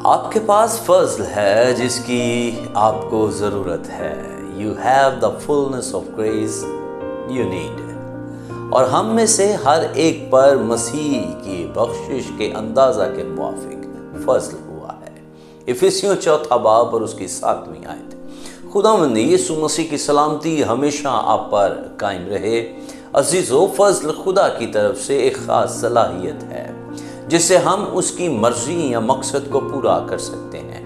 آپ کے پاس فضل ہے جس کی آپ کو ضرورت ہے. You have the fullness of grace you need. اور ہم میں سے ہر ایک پر مسیح کی بخشش کے اندازہ کے موافق فضل ہوا ہے. افسیوں 4 باب اور اس کی 7ویں آیت. خداوند یسوع مسیح کی سلامتی ہمیشہ آپ پر قائم رہے. عزیزو، فضل خدا کی طرف سے ایک خاص صلاحیت ہے جس سے ہم اس کی مرضی یا مقصد کو پورا کر سکتے ہیں.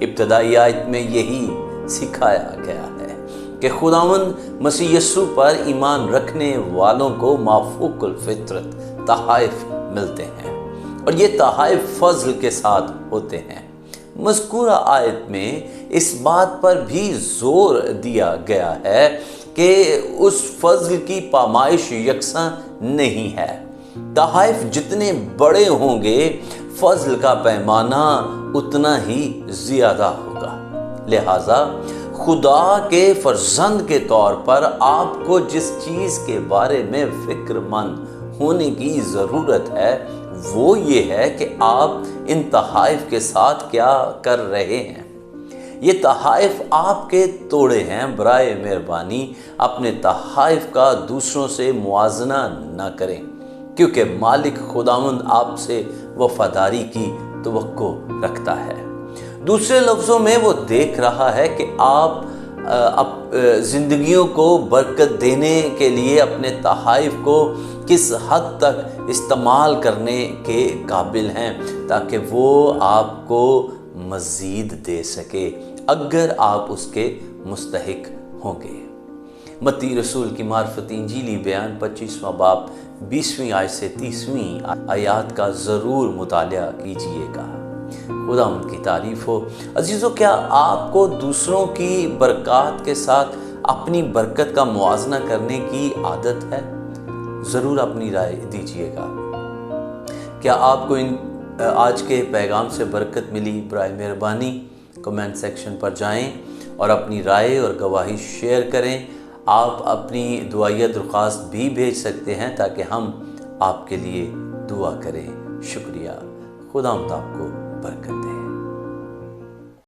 ابتدائی آیت میں یہی سکھایا گیا ہے کہ خداوند مسیح یسوع پر ایمان رکھنے والوں کو مافوق الفطرت تحائف ملتے ہیں، اور یہ تحائف فضل کے ساتھ ہوتے ہیں. مذکورہ آیت میں اس بات پر بھی زور دیا گیا ہے کہ اس فضل کی پامائش یکساں نہیں ہے. تحائف جتنے بڑے ہوں گے فضل کا پیمانہ اتنا ہی زیادہ ہوگا. لہٰذا خدا کے فرزند کے طور پر آپ کو جس چیز کے بارے میں فکر مند ہونے کی ضرورت ہے وہ یہ ہے کہ آپ ان تحائف کے ساتھ کیا کر رہے ہیں. یہ تحائف آپ کے توڑے ہیں. برائے مہربانی اپنے تحائف کا دوسروں سے موازنہ نہ کریں، کیونکہ مالک خداوند آپ سے وفاداری کی توقع رکھتا ہے. دوسرے لفظوں میں وہ دیکھ رہا ہے کہ آپ زندگیوں کو برکت دینے کے لیے اپنے تحائف کو کس حد تک استعمال کرنے کے قابل ہیں تاکہ وہ آپ کو مزید دے سکے اگر آپ اس کے مستحق ہوں گے. متی رسول کی معرفت انجیلی بیان 25واں باب 20ویں آیت سے 30ویں آیات کا ضرور مطالعہ کیجئے گا. خدا ان کی تعریف ہو. عزیزو، کیا آپ کو دوسروں کی برکات کے ساتھ اپنی برکت کا موازنہ کرنے کی عادت ہے؟ ضرور اپنی رائے دیجئے گا. کیا آپ کو آج کے پیغام سے برکت ملی؟ برائے مہربانی کمنٹ سیکشن پر جائیں اور اپنی رائے اور گواہی شیئر کریں. آپ اپنی دعائیہ درخواست بھی بھیج سکتے ہیں تاکہ ہم آپ کے لیے دعا کریں. شکریہ. خدا آپ کو برکت دے.